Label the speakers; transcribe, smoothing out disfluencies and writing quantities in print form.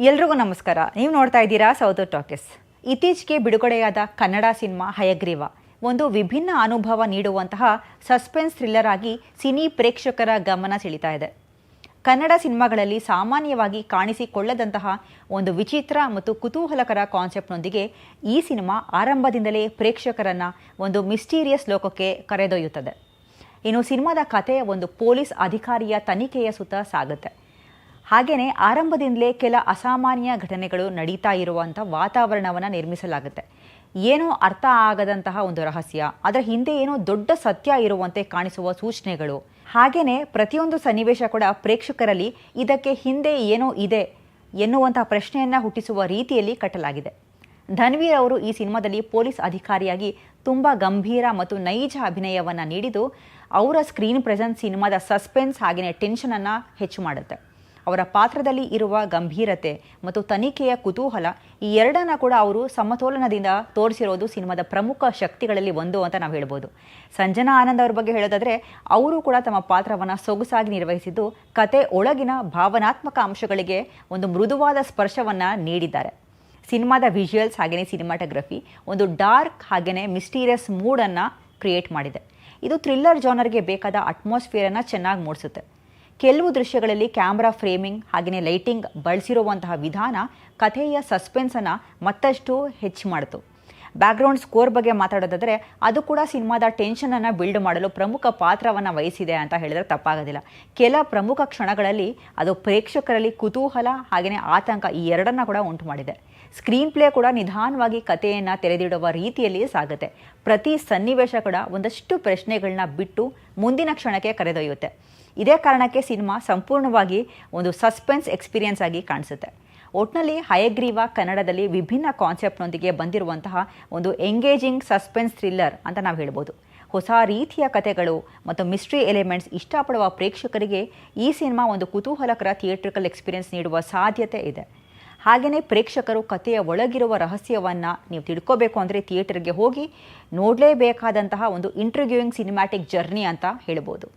Speaker 1: ಎಲ್ರಿಗೂ ನಮಸ್ಕಾರ. ನೀವು ನೋಡ್ತಾ ಇದ್ದೀರಾ ಸೌತ್ ಟಾಕೀಸ್. ಇತ್ತೀಚೆಗೆ ಬಿಡುಗಡೆಯಾದ ಕನ್ನಡ ಸಿನಿಮಾ ಹಯಗ್ರೀವ ಒಂದು ವಿಭಿನ್ನ ಅನುಭವ ನೀಡುವಂತಹ ಸಸ್ಪೆನ್ಸ್ ಥ್ರಿಲ್ಲರ್ ಆಗಿ ಸಿನಿ ಪ್ರೇಕ್ಷಕರ ಗಮನ ಸೆಳೀತಾ ಇದೆ. ಕನ್ನಡ ಸಿನಿಮಾಗಳಲ್ಲಿ ಸಾಮಾನ್ಯವಾಗಿ ಕಾಣಿಸಿಕೊಳ್ಳದಂತಹ ಒಂದು ವಿಚಿತ್ರ ಮತ್ತು ಕುತೂಹಲಕರ ಕಾನ್ಸೆಪ್ಟ್ನೊಂದಿಗೆ ಈ ಸಿನಿಮಾ ಆರಂಭದಿಂದಲೇ ಪ್ರೇಕ್ಷಕರನ್ನು ಒಂದು ಮಿಸ್ಟೀರಿಯಸ್ ಲೋಕಕ್ಕೆ ಕರೆದೊಯ್ಯುತ್ತದೆ. ಇನ್ನು ಸಿನಿಮಾದ ಕಥೆ ಒಂದು ಪೊಲೀಸ್ ಅಧಿಕಾರಿಯ ತನಿಖೆಯ ಸುತ್ತ ಸಾಗುತ್ತೆ. ಹಾಗೆಯೇ ಆರಂಭದಿಂದಲೇ ಕೆಲ ಅಸಾಮಾನ್ಯ ಘಟನೆಗಳು ನಡೀತಾ ಇರುವಂಥ ವಾತಾವರಣವನ್ನು ನಿರ್ಮಿಸಲಾಗುತ್ತೆ. ಏನೋ ಅರ್ಥ ಆಗದಂತಹ ಒಂದು ರಹಸ್ಯ, ಅದರ ಹಿಂದೆ ಏನೋ ದೊಡ್ಡ ಸತ್ಯ ಇರುವಂತೆ ಕಾಣಿಸುವ ಸೂಚನೆಗಳು. ಹಾಗೆಯೇ ಪ್ರತಿಯೊಂದು ಸನ್ನಿವೇಶ ಕೂಡ ಪ್ರೇಕ್ಷಕರಲ್ಲಿ ಇದಕ್ಕೆ ಹಿಂದೆ ಏನೋ ಇದೆ ಎನ್ನುವಂತಹ ಪ್ರಶ್ನೆಯನ್ನು ಹುಟ್ಟಿಸುವ ರೀತಿಯಲ್ಲಿ ಕಟ್ಟಲಾಗಿದೆ. ಧನ್ವೀರ್ ಅವರು ಈ ಸಿನಿಮಾದಲ್ಲಿ ಪೊಲೀಸ್ ಅಧಿಕಾರಿಯಾಗಿ ತುಂಬ ಗಂಭೀರ ಮತ್ತು ನೈಜ ಅಭಿನಯವನ್ನು ನೀಡಿದ್ದು, ಅವರ ಸ್ಕ್ರೀನ್ ಪ್ರೆಸೆನ್ಸ್ ಸಿನಿಮಾದ ಸಸ್ಪೆನ್ಸ್ ಹಾಗೆಯೇ ಟೆನ್ಷನನ್ನು ಹೆಚ್ಚು ಮಾಡುತ್ತೆ. ಅವರ ಪಾತ್ರದಲ್ಲಿ ಇರುವ ಗಂಭೀರತೆ ಮತ್ತು ತನಿಖೆಯ ಕುತೂಹಲ, ಈ ಎರಡನ್ನ ಕೂಡ ಅವರು ಸಮತೋಲನದಿಂದ ತೋರಿಸಿರೋದು ಸಿನಿಮಾದ ಪ್ರಮುಖ ಶಕ್ತಿಗಳಲ್ಲಿ ಒಂದು ಅಂತ ನಾವು ಹೇಳ್ಬೋದು. ಸಂಜನಾ ಆನಂದ್ ಅವ್ರ ಬಗ್ಗೆ ಹೇಳೋದಾದರೆ, ಅವರು ಕೂಡ ತಮ್ಮ ಪಾತ್ರವನ್ನು ಸೊಗಸಾಗಿ ನಿರ್ವಹಿಸಿದ್ದು, ಕತೆ ಒಳಗಿನ ಭಾವನಾತ್ಮಕ ಅಂಶಗಳಿಗೆ ಒಂದು ಮೃದುವಾದ ಸ್ಪರ್ಶವನ್ನು ನೀಡಿದ್ದಾರೆ. ಸಿನಿಮಾದ ವಿಜುವಲ್ಸ್ ಹಾಗೆಯೇ ಸಿನಿಮಾಟೋಗ್ರಫಿ ಒಂದು ಡಾರ್ಕ್ ಹಾಗೆಯೇ ಮಿಸ್ಟೀರಿಯಸ್ ಮೂಡನ್ನು ಕ್ರಿಯೇಟ್ ಮಾಡಿದೆ. ಇದು ಥ್ರಿಲ್ಲರ್ ಜಾನರ್ಗೆ ಬೇಕಾದ ಅಟ್ಮಾಸ್ಫಿಯರನ್ನು ಚೆನ್ನಾಗಿ ಮೂಡಿಸುತ್ತೆ. ಕೆಲವು ದೃಶ್ಯಗಳಲ್ಲಿ ಕ್ಯಾಮ್ರಾ ಫ್ರೇಮಿಂಗ್ ಹಾಗೆಯೇ ಲೈಟಿಂಗ್ ಬಳಸಿರುವಂತಹ ವಿಧಾನ ಕಥೆಯ ಸಸ್ಪೆನ್ಸನ್ನು ಮತ್ತಷ್ಟು ಹೆಚ್ಚು ಮಾಡಿತು. ಬ್ಯಾಕ್ಗ್ರೌಂಡ್ ಸ್ಕೋರ್ ಬಗ್ಗೆ ಮಾತಾಡೋದಾದರೆ, ಅದು ಕೂಡ ಸಿನಿಮಾದ ಟೆನ್ಷನನ್ನು ಬಿಲ್ಡ್ ಮಾಡಲು ಪ್ರಮುಖ ಪಾತ್ರವನ್ನು ವಹಿಸಿದೆ ಅಂತ ಹೇಳಿದ್ರೆ ತಪ್ಪಾಗೋದಿಲ್ಲ. ಕೆಲ ಪ್ರಮುಖ ಕ್ಷಣಗಳಲ್ಲಿ ಅದು ಪ್ರೇಕ್ಷಕರಲ್ಲಿ ಕುತೂಹಲ ಹಾಗೆಯೇ ಆತಂಕ ಈ ಎರಡನ್ನ ಕೂಡ ಉಂಟು ಮಾಡಿದೆ. ಸ್ಕ್ರೀನ್ ಪ್ಲೇ ಕೂಡ ನಿಧಾನವಾಗಿ ಕಥೆಯನ್ನು ತೆರೆದಿಡುವ ರೀತಿಯಲ್ಲಿ ಸಾಗುತ್ತೆ. ಪ್ರತಿ ಸನ್ನಿವೇಶ ಕೂಡ ಒಂದಷ್ಟು ಪ್ರಶ್ನೆಗಳನ್ನ ಬಿಟ್ಟು ಮುಂದಿನ ಕ್ಷಣಕ್ಕೆ ಕರೆದೊಯ್ಯುತ್ತೆ. ಇದೇ ಕಾರಣಕ್ಕೆ ಸಿನಿಮಾ ಸಂಪೂರ್ಣವಾಗಿ ಒಂದು ಸಸ್ಪೆನ್ಸ್ ಎಕ್ಸ್ಪೀರಿಯನ್ಸ್ ಆಗಿ ಕಾಣಿಸುತ್ತೆ. ಒಟ್ಟಿನಲ್ಲಿ ಹಯಗ್ರೀವ ಕನ್ನಡದಲ್ಲಿ ವಿಭಿನ್ನ ಕಾನ್ಸೆಪ್ಟ್ನೊಂದಿಗೆ ಬಂದಿರುವಂತಹ ಒಂದು ಎಂಗೇಜಿಂಗ್ ಸಸ್ಪೆನ್ಸ್ ಥ್ರಿಲ್ಲರ್ ಅಂತ ನಾವು ಹೇಳ್ಬೋದು. ಹೊಸ ರೀತಿಯ ಕಥೆಗಳು ಮತ್ತು ಮಿಸ್ಟ್ರಿ ಎಲಿಮೆಂಟ್ಸ್ ಇಷ್ಟಪಡುವ ಪ್ರೇಕ್ಷಕರಿಗೆ ಈ ಸಿನಿಮಾ ಒಂದು ಕುತೂಹಲಕರ ಥಿಯೇಟ್ರಿಕಲ್ ಎಕ್ಸ್ಪೀರಿಯನ್ಸ್ ನೀಡುವ ಸಾಧ್ಯತೆ ಇದೆ. ಹಾಗೆಯೇ ಪ್ರೇಕ್ಷಕರು ಕಥೆಯ ಒಳಗಿರುವ ರಹಸ್ಯವನ್ನು ನೀವು ತಿಳ್ಕೋಬೇಕು ಅಂದರೆ ಥಿಯೇಟರ್ಗೆ ಹೋಗಿ ನೋಡಲೇಬೇಕಾದಂತಹ ಒಂದು ಇಂಟ್ರಿಗ್ಯೂಯಿಂಗ್ ಸಿನಿಮ್ಯಾಟಿಕ್ ಜರ್ನಿ ಅಂತ ಹೇಳ್ಬೋದು.